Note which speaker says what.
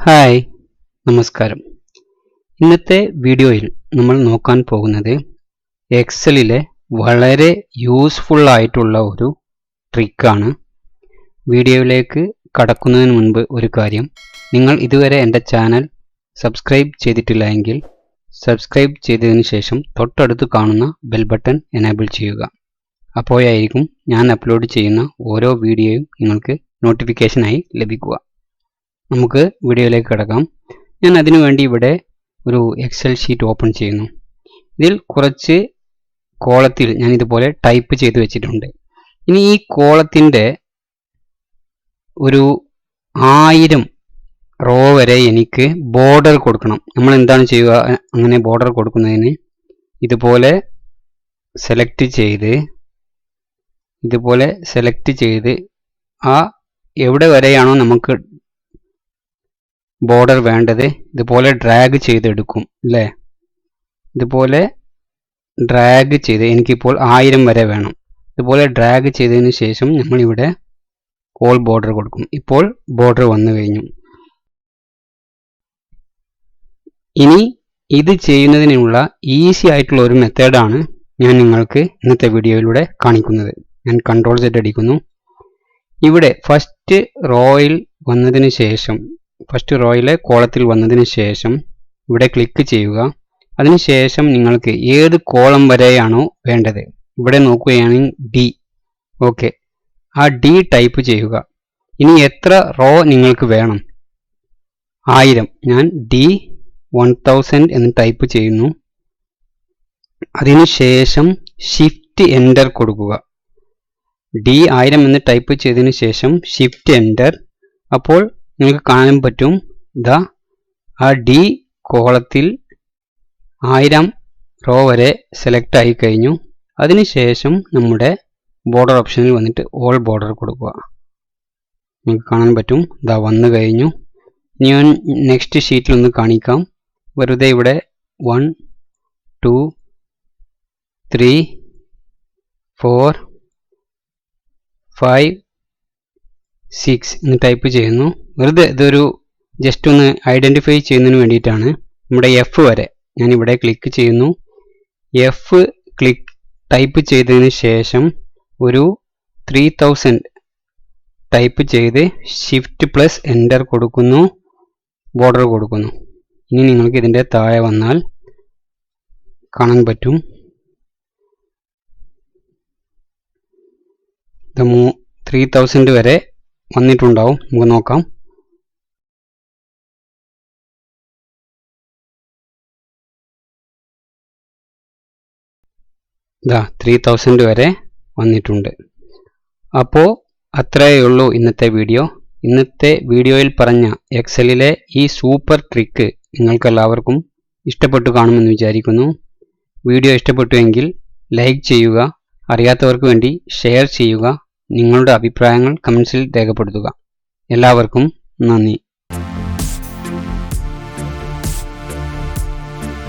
Speaker 1: Hi, നമസ്കാരം. ഇന്നത്തെ വീഡിയോയിൽ നമ്മൾ നോക്കാൻ പോകുന്നത് എക്സലിലെ വളരെ യൂസ്ഫുൾ ആയിട്ടുള്ള ഒരു ട്രിക്കാണ്. വീഡിയോയിലേക്ക് കടക്കുന്നതിന് മുൻപ് ഒരു കാര്യം, നിങ്ങൾ ഇതുവരെ എൻ്റെ ചാനൽ സബ്സ്ക്രൈബ് ചെയ്തിട്ടില്ല എങ്കിൽ സബ്സ്ക്രൈബ് ചെയ്തതിന് ശേഷം തൊട്ടടുത്ത് കാണുന്ന ബെൽ ബട്ടൺ എനേബിൾ ചെയ്യുക. അപ്പോഴായിരിക്കും ഞാൻ അപ്ലോഡ് ചെയ്യുന്ന ഓരോ വീഡിയോയും നിങ്ങൾക്ക് നോട്ടിഫിക്കേഷനായി ലഭിക്കുക. നമുക്ക് വീഡിയോയിലേക്ക് കടക്കാം. ഞാൻ അതിനു വേണ്ടി ഇവിടെ ഒരു എക്സൽ ഷീറ്റ് ഓപ്പൺ ചെയ്യുന്നു. ഇതിൽ കുറച്ച് കോളത്തിൽ ഞാൻ ഇതുപോലെ ടൈപ്പ് ചെയ്ത് വെച്ചിട്ടുണ്ട്. ഇനി ഈ കോളത്തിൻ്റെ ഒരു 1000 റോ വരെ എനിക്ക് ബോർഡർ കൊടുക്കണം. നമ്മൾ എന്താണ് ചെയ്യുക? അങ്ങനെ ബോർഡർ കൊടുക്കുന്നതിന് ഇതുപോലെ സെലക്ട് ചെയ്ത് ആ എവിടെ വരെയാണോ നമുക്ക് ബോർഡർ വേണ്ടത് ഇതുപോലെ ഡ്രാഗ് ചെയ്തെടുക്കും അല്ലേ. ഇതുപോലെ ഡ്രാഗ് ചെയ്ത് എനിക്കിപ്പോൾ 1000 വരെ വേണം. ഇതുപോലെ ഡ്രാഗ് ചെയ്തതിന് ശേഷം നമ്മളിവിടെ ഓൾ ബോർഡർ കൊടുക്കും. ഇപ്പോൾ ബോർഡർ വന്നു കഴിഞ്ഞു. ഇനി ഇത് ചെയ്യുന്നതിനുള്ള ഈസി ആയിട്ടുള്ള ഒരു മെത്തേഡാണ് ഞാൻ നിങ്ങൾക്ക് ഇന്നത്തെ വീഡിയോയിലൂടെ കാണിക്കുന്നത്. ഞാൻ Ctrl+Z അടിക്കുന്നു. ഇവിടെ ഫസ്റ്റ് റോയിലെ കോളത്തിൽ വന്നതിന് ശേഷം ഇവിടെ ക്ലിക്ക് ചെയ്യുക. അതിനുശേഷം നിങ്ങൾക്ക് ഏത് കോളം വരെയാണോ വേണ്ടത് ഇവിടെ നോക്കുകയാണെങ്കിൽ D. ഓക്കെ, ആ D ടൈപ്പ് ചെയ്യുക. ഇനി എത്ര റോ നിങ്ങൾക്ക് വേണം? 1000. ഞാൻ D1000 എന്ന് ടൈപ്പ് ചെയ്യുന്നു. അതിനുശേഷം ഷിഫ്റ്റ് എൻ്റർ കൊടുക്കുക. D1000 എന്ന് ടൈപ്പ് ചെയ്തതിന് ശേഷം ഷിഫ്റ്റ് എൻ്റർ. അപ്പോൾ നിങ്ങൾക്ക് കാണാൻ പറ്റും ആ D കോളത്തിൽ 1000 റോ വരെ സെലക്ട് ആയി കഴിഞ്ഞു. അതിനുശേഷം നമ്മുടെ ബോർഡർ ഓപ്ഷനിൽ വന്നിട്ട് ഓൾ ബോർഡർ കൊടുക്കുക. നിങ്ങൾക്ക് കാണാൻ പറ്റും വന്നു കഴിഞ്ഞു. ഇനി ഞാൻ നെക്സ്റ്റ് ഷീറ്റിൽ ഒന്ന് കാണിക്കാം. വെറുതെ ഇവിടെ 1 2 3 4 5 6 എന്ന് ടൈപ്പ് ചെയ്യുന്നു. വെറുതെ ഇതൊരു ജസ്റ്റ് ഒന്ന് ഐഡൻറ്റിഫൈ ചെയ്യുന്നതിന് വേണ്ടിയിട്ടാണ്. നമ്മുടെ F വരെ ഞാനിവിടെ ക്ലിക്ക് ചെയ്യുന്നു. F ടൈപ്പ് ചെയ്തതിന് ശേഷം ഒരു 3000 ടൈപ്പ് ചെയ്ത് ഷിഫ്റ്റ്+ എൻ്റർ കൊടുക്കുന്നു, ബോർഡർ കൊടുക്കുന്നു. ഇനി നിങ്ങൾക്ക് ഇതിൻ്റെ താഴെ വന്നാൽ കാണാൻ പറ്റും 3000 വരെ വന്നിട്ടുണ്ടാവും. നമുക്ക് നോക്കാം. 3000 വരെ വന്നിട്ടുണ്ട്. അപ്പോൾ അത്രയേ ഉള്ളൂ ഇന്നത്തെ വീഡിയോ. ഇന്നത്തെ വീഡിയോയിൽ പറഞ്ഞ എക്സലിലെ ഈ സൂപ്പർ ട്രിക്ക് നിങ്ങൾക്കെല്ലാവർക്കും ഇഷ്ടപ്പെട്ടു കാണുമെന്ന് വിചാരിക്കുന്നു. വീഡിയോ ഇഷ്ടപ്പെട്ടുവെങ്കിൽ ലൈക്ക് ചെയ്യുക, അറിയാത്തവർക്ക് വേണ്ടി ഷെയർ ചെയ്യുക, നിങ്ങളുടെ അഭിപ്രായങ്ങൾ കമൻസിൽ രേഖപ്പെടുത്തുക. എല്ലാവർക്കും നന്ദി.